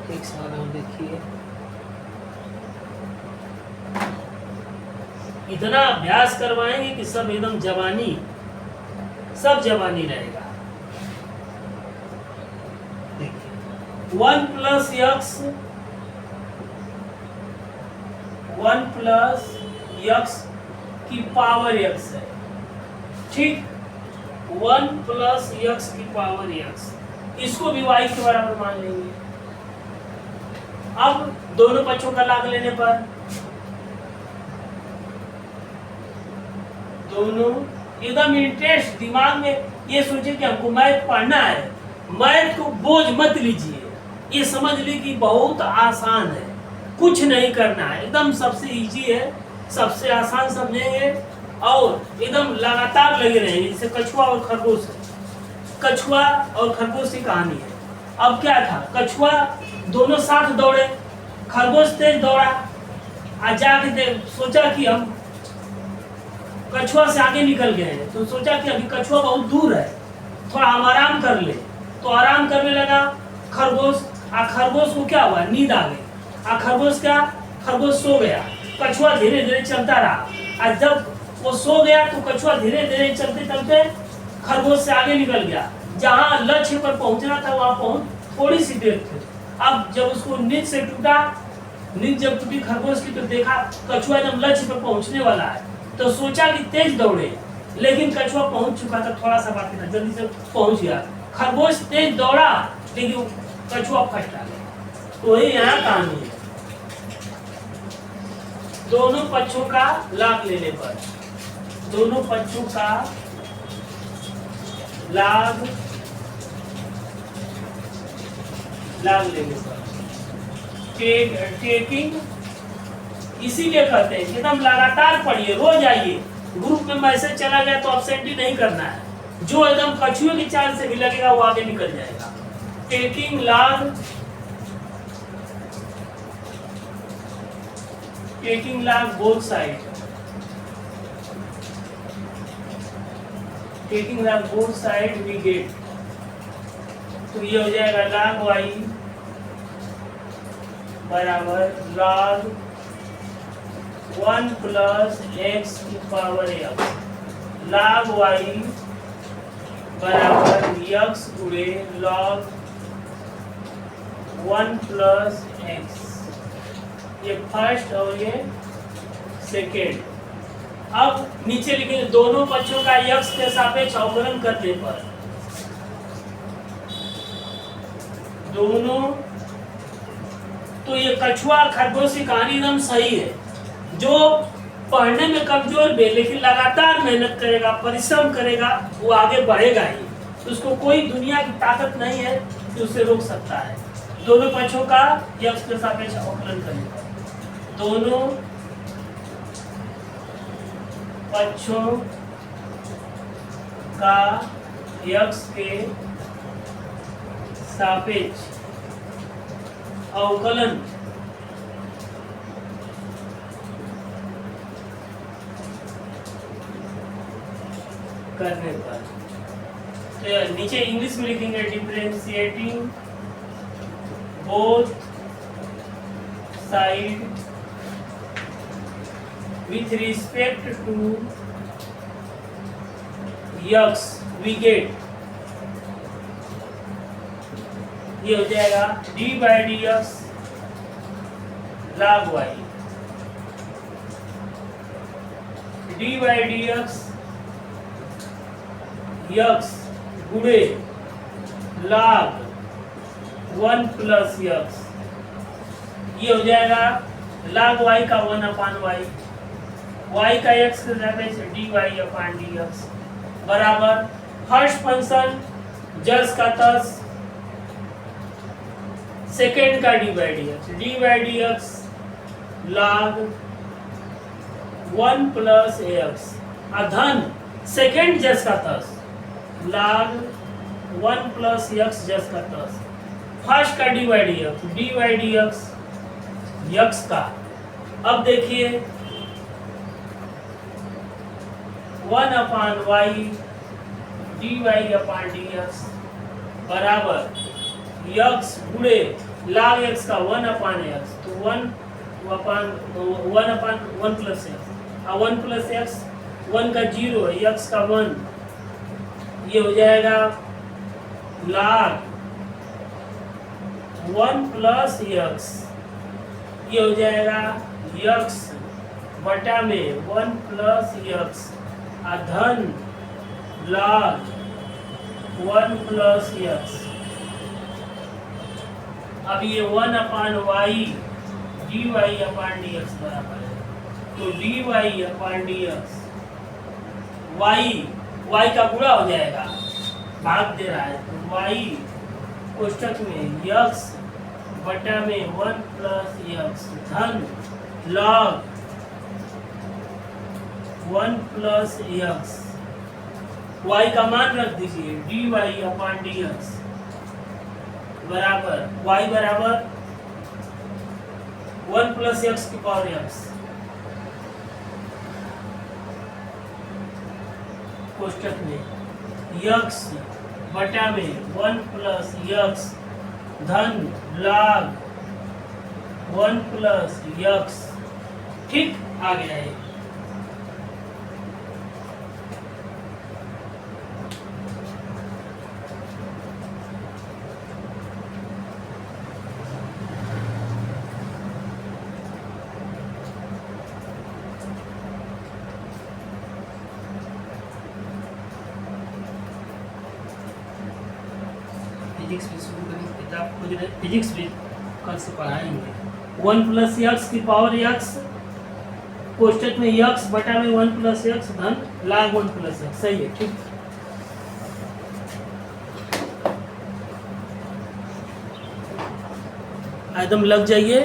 एक सवाल देखिए, इतना अभ्यास करवाएंगे कि सब एकदम जवानी, सब जवानी रहेगा। देखिए 1 प्लस यक्स, 1 प्लस यक्स की पावर यक्स है, ठीक। 1 प्लस यक्स की पावर यक्स, इसको भी y के बराबर मान लेंगे। अब दोनों पक्षों का लाग लेने पर दोनों एकदम इंटरेस्ट, दिमाग में ये सोचे कि हमको मैथ पढ़ना है, मैथ को बोझ मत लीजिए, ये समझ ली कि बहुत आसान है, कुछ नहीं करना है, एकदम सबसे इजी है, सबसे आसान समझेंगे और एकदम लगातार लगे रहेंगे। जैसे कछुआ और खरगोश है, कछुआ और खरगोश की कहानी है। अब क्या था, कछुआ दोनों साथ दौड़े, खरगोश तेज दौड़ा, आज जाके सोचा कि हम कछुआ से आगे निकल गए हैं, तो सोचा कि अभी कछुआ बहुत दूर है, थोड़ा हम आराम कर ले, तो आराम करने लगा खरगोश। खरगोश को क्या हुआ, नींद आ गई, खरगोश सो गया, कछुआ धीरे धीरे चलता रहा। आज जब वो सो गया तो कछुआ धीरे धीरे चलते चलते खरगोश से आगे निकल गया, जहां लक्ष्य पर पहुंचना था वहां पहुंच थोड़ी सी देर थे। अब जब उसको नींद से टूटा, नींद जब टूटी खरगोश की, तो देखा कछुआ जब लक्ष्य पर पहुंचने वाला है, तो सोचा कि तेज दौड़े, लेकिन कछुआ पहुंच चुका था, थोड़ा सा बाकी था, जल्दी से पहुंच गया। खरगोश तेज दौड़ा लेकिन कछुआ फंस गया। तो ये यहाँ कहानी है, दोनों पक्षों का लाभ लेने पर, दोनों पक्षों का लाभ लेने पर टेकिंग, इसीलिए कहते हैं कि एकदम लगातार पढ़िए, रोज आइए। ग्रुप में मैसेज चला गया तो एब्सेंट ही नहीं करना है, जो एकदम कछुए की चाल से भी लगेगा वो आगे निकल जाएगा। Taking log both side, taking log both side we get, तो ये हो जाएगा log y बराबर log 1 प्लस एक्स की पावर x, log y बराबर x गुणे log 1 प्लस एक्स, ये फर्स्ट और ये सेकेंड। अब नीचे लिखेंगे दोनों पक्षों का x के सापेक्ष अवकलन करने पर, दोनों, तो ये कछुआ खरगोश की कहानी एकदम सही है। जो पढ़ने में कमजोर भी लेकिन लगातार मेहनत करेगा, परिश्रम करेगा, वो आगे बढ़ेगा ही, उसको कोई दुनिया की ताकत नहीं है कि उसे रोक सकता है। दोनों पक्षों का x के सापेक्ष अवकलन करने पर, दोनों पक्षों का x के सापेक्ष अवकलन करने पर, तो नीचे इंग्लिश में लिखेंगे differentiating both side with respect to x we get, ये हो जाएगा d by dx log y, d by dx x गुणे log 1 प्लस x, ये हो जाएगा log y का 1/y, y का x के सापेक्ष dy/dx बराबर फर्स्ट फंक्शन जस का तस, सेकेंड का dy/dx log 1 प्लस ax, अधन सेकेंड जस का तस log 1 प्लस x जस का तस, फर्स्ट का dy/dx x का। अब देखिए 1/y dy/dx बराबर x गुणे log x का 1/x, तो 1/1 प्लस एक्स, 1 प्लस एक्स, 1 का 0 है, x का 1, ये हो जाएगा log 1 प्लस x, ये हो जाएगा x बटा में 1 प्लस x धन log 1 प्लस x। अब ये 1/y dy अपान dx बराबर है, तो dy अपान dx y का गुणा हो जाएगा, भाग दे रहा है, तो y कोष्टक में x बटा में 1 प्लस x धन log 1 प्लस x, y का मान रख दीजिए dy अपान dx बराबर y बराबर 1 प्लस x की पावर x कोष्टक में x बटा में 1 प्लस x धन log 1 प्लस x, ठीक आ गया है। फिजिक्स भी शुरू करेंगे, किताब खोज रहे, फिजिक्स भी कल से पढ़ाएंगे। 1 प्लस x की पावर x कोष्टक में x बटा में 1 प्लस x धन log 1 प्लस x, सही है, ठीक। एकदम लग जाइए।